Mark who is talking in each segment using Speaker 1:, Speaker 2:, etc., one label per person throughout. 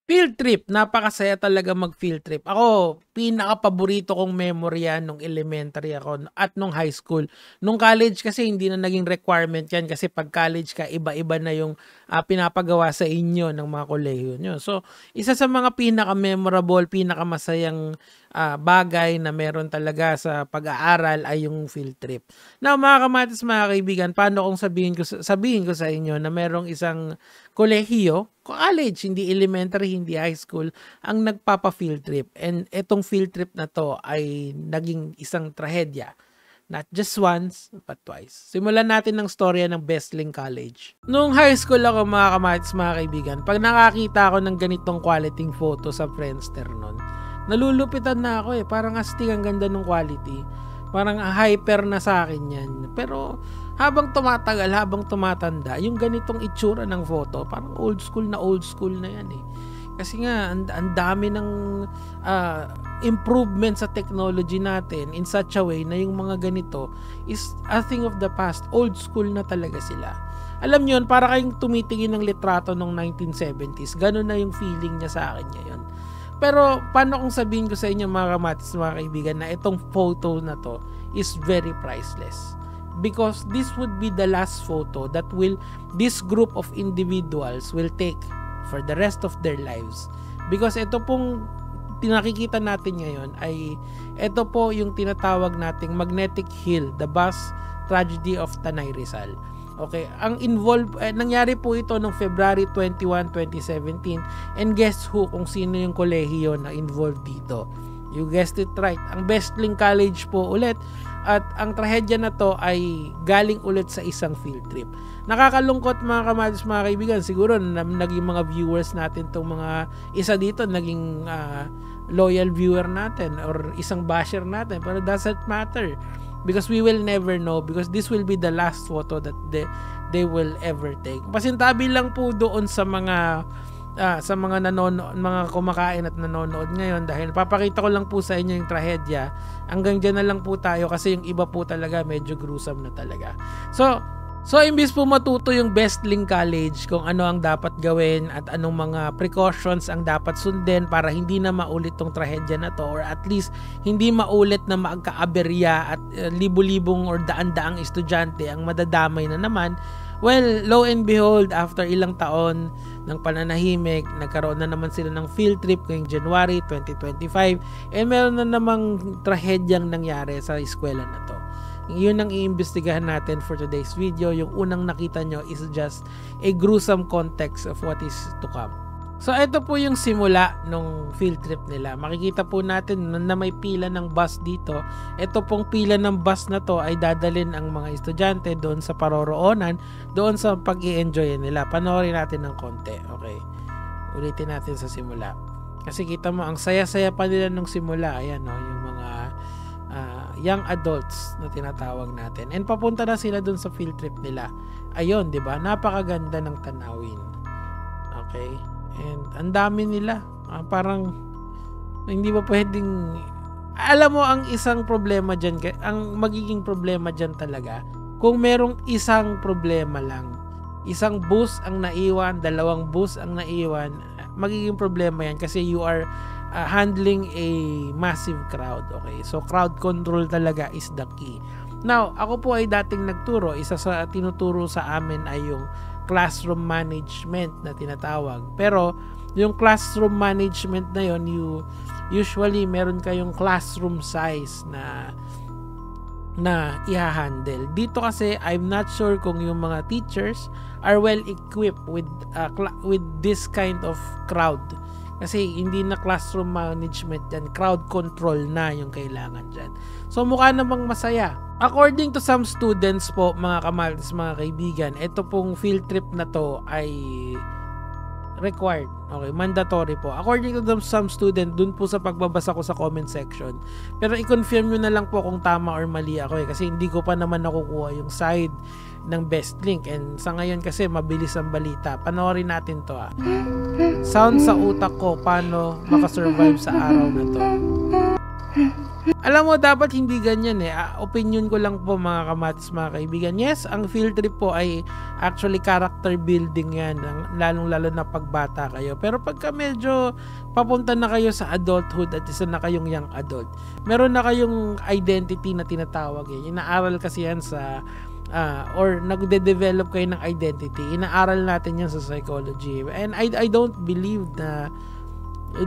Speaker 1: Field trip, napakasaya talaga mag-field trip. Ako, pinaka-paborito kong memory yan nung elementary ako at nung high school. Nung college kasi hindi na naging requirement yan kasi pag college ka, iba-iba na yung pinapagawa sa inyo ng mga kolehiyo nyo. So, isa sa mga pinaka-memorable, pinaka-masayang bagay na meron talaga sa pag-aaral ay yung field trip. Now, mga kamatis, mga kaibigan, paano kung sabihin ko sa inyo na merong isang kolehiyo, college, hindi elementary, hindi high school, ang nagpapa-field trip. And etong field trip na to ay naging isang trahedya. Not just once, but twice. Simulan natin ng storya ng Bestling College. Noong high school ako, mga kamatis, mga kaibigan, pag nakakita ako ng ganitong quality photo sa Friendster nun, nalulupitan na ako Parang astig ang ganda ng quality. Parang hyper na sa akin yan. Pero habang tumatagal, habang tumatanda, yung ganitong itsura ng photo, parang old school na yan Kasi nga, ang dami ng improvement sa technology natin in such a way na yung mga ganito is a thing of the past. Old school na talaga sila. Alam niyo yun, para kayong tumitingin ng litrato ng 1970s. Ganun na yung feeling niya sa akin ngayon. Pero paano kung sabihin ko sa inyo, mga kamatis, mga kaibigan, na itong photo na to is very priceless. Because this would be the last photo that this group of individuals will take for the rest of their lives. Because ito pong tinakikita natin ngayon ay ito po yung tinatawag nating Magnetic Hill, the bus tragedy of Tanay Rizal. Okay, ang nangyari po ito noong February 21, 2017, and guess who kung sino yung kolehiyo na involved dito? You guessed it right, ang Bestling College po ulit, at ang trahedya na to ay galing ulit sa isang field trip. Nakakalungkot, mga kamatis, mga kaibigan, siguro naging mga viewers natin tong mga isa dito naging loyal viewer natin or isang basher natin, pero doesn't matter. Because we will never know, because this will be the last photo that they will ever take. Pasintabi lang po doon sa mga mga kumakain at nanonood ngayon, dahil papakita ko lang po sa inyo yung trahedya. Hanggang dyan na lang po tayo kasi yung iba po talaga medyo gruesome na talaga. So imbis po matuto yung Bestling College kung ano ang dapat gawin at anong mga precautions ang dapat sundin para hindi na maulit tong trahedya na to, or at least hindi maulit na magkaaberya at libu-libong or daan-daang estudyante ang madadamay na naman. Well, lo and behold, after ilang taon ng pananahimik, nagkaroon na naman sila ng field trip ngayong January 2025, and meron na namang trahedyang nangyari sa eskwela na to. Yun ang iimbestigahan natin for today's video. Yung unang nakita nyo is just a gruesome context of what is to come. So ito po yung simula nung field trip nila. Makikita po natin na may pila ng bus dito. Ito pong pila ng bus na to ay dadalhin ang mga estudyante doon sa paroroonan, doon sa pag-i-enjoy nila. Panoorin natin ng konti. Okay, ulitin natin sa simula. Kasi kita mo, ang saya-saya pa nila nung simula. Ayan, no, yung mga young adults na tinatawag natin. And papunta na sila dun sa field trip nila. Ayun, 'di ba? Napakaganda ng tanawin. Okay? And ang dami nila. Parang hindi ba pwedeng, alam mo, ang isang problema diyan, ang magiging problema diyan talaga, kung merong isang problema lang. Isang bus ang naiwan, dalawang bus ang naiwan, magiging problema 'yan kasi you are handling a massive crowd. Okay, so crowd control talaga is the key. Now, ako po ay dating nagturo. Isa sa tinuturo sa amin ay yung classroom management na tinatawag. Pero yung classroom management na yon, usually meron kayong classroom size na i-handle. Dito kasi I'm not sure kung yung mga teachers are well equipped with this kind of crowd. Kasi hindi na classroom management yan, crowd control na yung kailangan dyan. So mukha namang masaya. According to some students po, mga kamatis, mga kaibigan, ito pong field trip na to ay required. Okay, mandatory po. According to some student, dun po sa pagbabasa ko sa comment section. Pero i-confirm nyo na lang po kung tama or mali ako kasi hindi ko pa naman nakukuha yung side ng Bestlink. And sa ngayon kasi mabilis ang balita. Panoorin natin to Sound sa utak ko paano makasurvive sa araw na to. Alam mo, dapat hindi ganyan eh. Opinion ko lang po mga kamatis, mga kaibigan. Yes, ang field trip po ay actually character building yan, lalong-lalo na pagbata kayo. Pero pagka medyo papunta na kayo sa adulthood at isa na kayong young adult, meron na kayong identity na tinatawag eh. Inaaral kasi yan sa or nagde-develop kayo ng identity. Inaaral natin yan sa psychology. And I don't believe na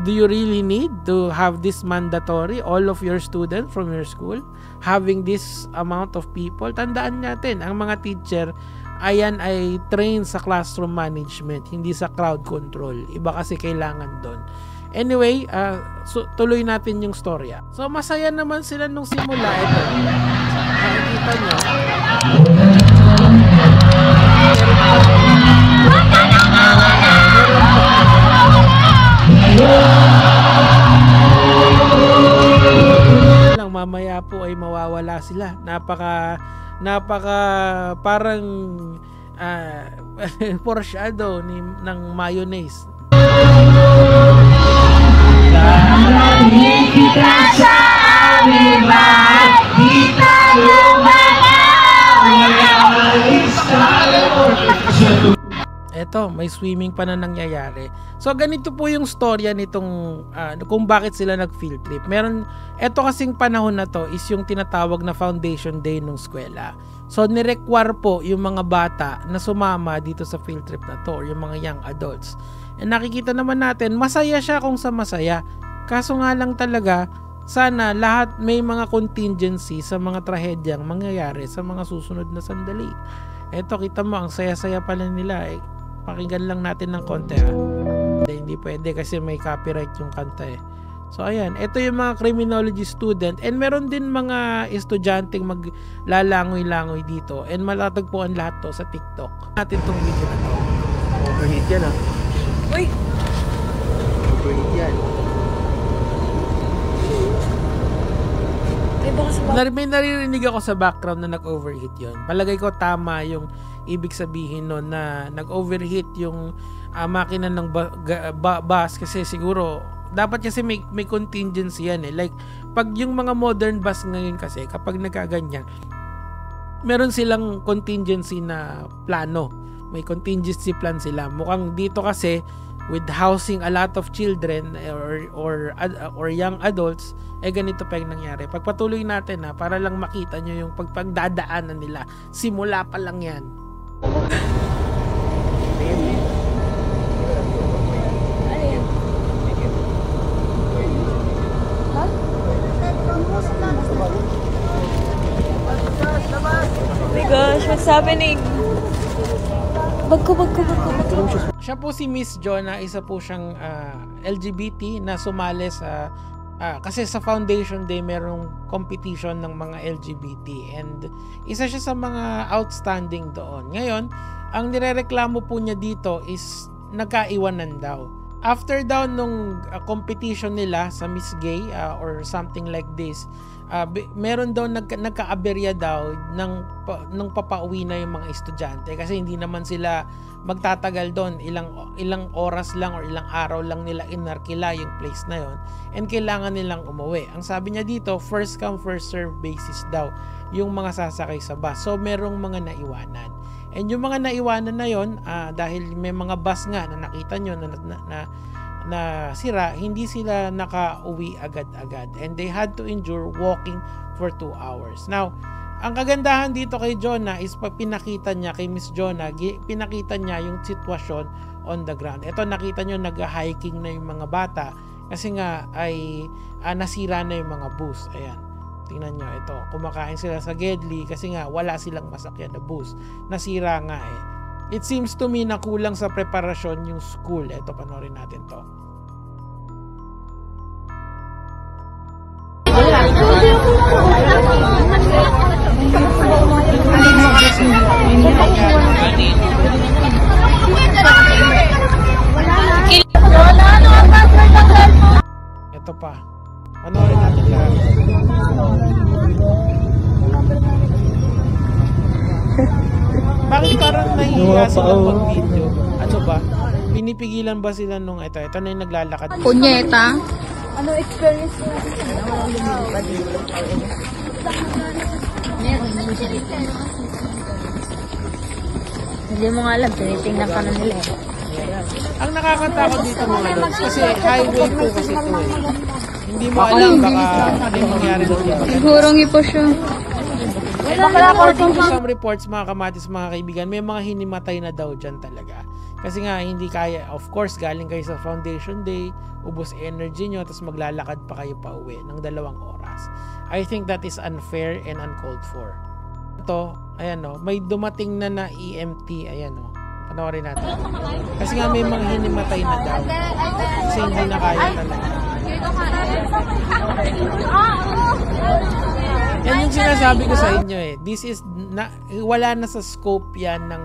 Speaker 1: do you really need to have this mandatory, all of your students from your school having this amount of people? Tandaan natin, ang mga teacher ayan ay trained sa classroom management, hindi sa crowd control. Iba kasi kailangan doon. Anyway, so, tuloy natin yung storya. So masaya naman sila nung simula. Ito, nakikita nyo lang, mamaya po ay mawawala sila. Napaka parang foreshadow ng mayonnaise. Kita sa aming bahay, di tayo eto, may swimming pa na nangyayari. So ganito po yung storya nitong kung bakit sila nag-field trip. Meron, eto kasing panahon na to is yung tinatawag na foundation day ng eskwela. So nirequire po yung mga bata na sumama dito sa field trip na to, or yung mga young adults. And nakikita naman natin, masaya siya kung sa masaya. Kaso nga lang talaga, sana lahat may mga contingency sa mga trahedyang mangyayari sa mga susunod na sandali. Eto, kita mo, ang saya-saya pala nila eh. Pakinggan lang natin ng konti ha. Hindi pwede kasi may copyright yung kanta eh. So ayan, ito yung mga criminology student, and meron din mga estudyanteng maglalangoy-langoy dito, and matatagpuan lahat to sa TikTok. Natin tong video na to.
Speaker 2: Overheat yan ah.
Speaker 3: Uy!
Speaker 2: Overheat yan.
Speaker 1: May naririnig ako sa background na nag-overheat yon. Palagay ko tama yung ibig sabihin nun na nag-overheat yung makina ng bus, kasi siguro dapat kasi may contingency yan eh. Like pag yung mga modern bus ngayon kasi kapag nagkaganyan, meron silang contingency na plano. May contingency plan sila. Mukhang dito kasi with housing a lot of children or young adults, ganito pa yung nangyari. Pagpatuloy natin para lang makita nyo yung pagdadaanan nila. Simula pa lang yan.
Speaker 3: Oh my gosh, what's happening? Bagko.
Speaker 1: Siya po si Miss Jonah, isa po siyang LGBT na sumali sa kasi sa Foundation Day merong competition ng mga LGBT, and isa siya sa mga outstanding doon. Ngayon, ang nirereklamo po niya dito is nagkaiwanan daw. After daw nung competition nila sa Miss Gay or something like this, meron daw nagkaaberya daw nung papauwi na yung mga estudyante, kasi hindi naman sila magtatagal doon, ilang oras lang or ilang araw lang nila inarkila yung place na yon, and kailangan nilang umuwi. Ang sabi niya dito, first come first serve basis daw yung mga sasakay sa bus. So merong mga naiwanan, and yung mga naiwanan na yon, dahil may mga bus nga na nakita nyo na sira, hindi sila nakauwi agad-agad, and they had to endure walking for 2 hours. Now, ang kagandahan dito kay Jonah is pag pinakita niya kay Miss Jonah, pinakita niya yung sitwasyon on the ground. Ito, nakita nyo, nag-hiking na yung mga bata kasi nga ay nasira na yung mga bus. Ayan, tingnan nyo, ito, kumakain sila sa Gedli kasi nga wala silang masakyan na bus, nasira nga eh. It seems to me na kulang sa preparasyon yung school. Ito, panoorin natin to. Ito pa. Panoorin natin lahat. Bakit parang nahihiya sila mag-video? Ano ba? Pinipigilan ba sila nung ito? Ito na yung naglalakad.
Speaker 4: Punyeta.
Speaker 3: Ano experience mo? Hindi mo nga alam, tinitingnan ka na nila.
Speaker 1: Ang nakakatakot dito mga lods, kasi highway po kasi ito eh. Hindi mo alam baka ano yung mangyari dito.
Speaker 3: Sigurong ipo siya.
Speaker 1: According to some reports mga kamatis, mga kaibigan, may mga hinimatay na daw dyan talaga. Kasi nga hindi kaya, of course galing kayo sa foundation day, ubos energy nyo, tapos maglalakad pa kayo pa uwi ng 2 oras. I think that is unfair and uncalled for. Ito, ayan o, may dumating na EMT, ayan o. Panoorin natin. Kasi nga may mga hinimatay na daw. Kasi hindi na kaya talaga. Yan yung sinasabi ko sa inyo eh. This is, wala na sa scope yan ng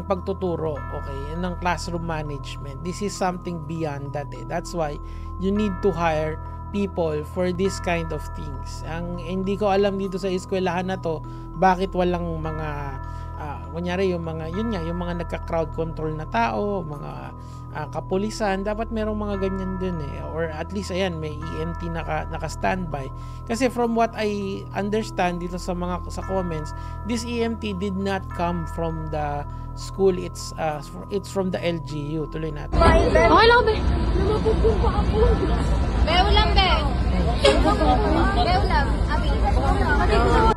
Speaker 1: pagtuturo, okay? Ng classroom management. This is something beyond that eh. That's why you need to hire people for this kind of things. Ang hindi ko alam dito sa eskwelahan na to, bakit walang mga kunyari yung mga nagka-crowd control na tao, mga kapulisan, dapat merong mga ganyan din eh, or at least ayan may EMT naka-standby. Kasi from what I understand dito sa comments, this EMT did not come from the school, it's from the LGU. Tuloy natin.
Speaker 3: Okay lang, be. Beulam, be. Beulam, abi.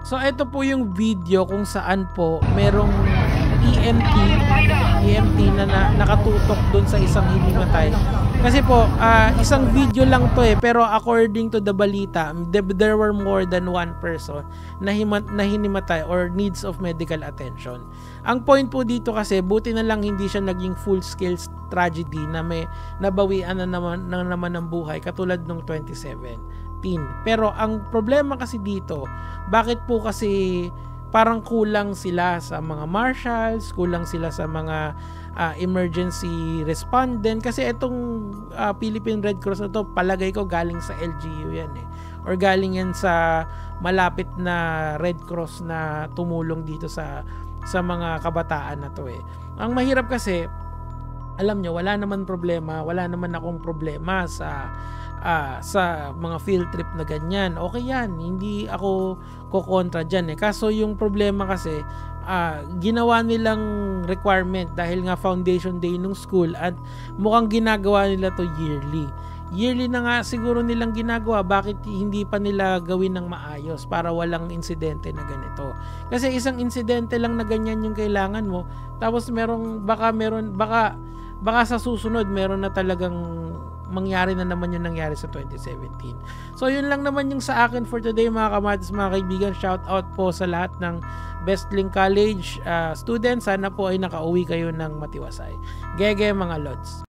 Speaker 1: So ito po yung video kung saan po merong EMT na nakatutok dun sa isang hinimatay. Kasi po, isang video lang to eh, pero according to the balita, there were more than one person na hinimatay or needs of medical attention. Ang point po dito kasi, buti na lang hindi siya naging full-scale tragedy na may nabawian na naman ng buhay katulad nung 2017. Pero ang problema kasi dito, bakit po kasi parang kulang sila sa mga marshals, kulang sila sa mga emergency respondent, kasi itong Philippine Red Cross na to, palagay ko galing sa LGU yan eh, or galing yan sa malapit na Red Cross na tumulong dito sa mga kabataan na to eh. Ang mahirap kasi, alam nyo, wala naman akong problema sa mga field trip na ganyan. Okay yan, hindi ako kokontra dyan eh. Kaso yung problema kasi, ginawa nilang requirement dahil nga foundation day nung school at mukhang ginagawa nila to yearly na nga siguro nilang ginagawa. Bakit hindi pa nila gawin ng maayos para walang insidente na ganito? Kasi isang insidente lang na ganyan yung kailangan mo, tapos baka sa susunod meron na talagang mangyari na naman yung nangyari sa 2017. So yun lang naman yung sa akin for today mga kamatis, mga kaibigan. Shout out po sa lahat ng Bestlink College students. Sana po ay nakauwi kayo ng matiwasay. Gege mga lods.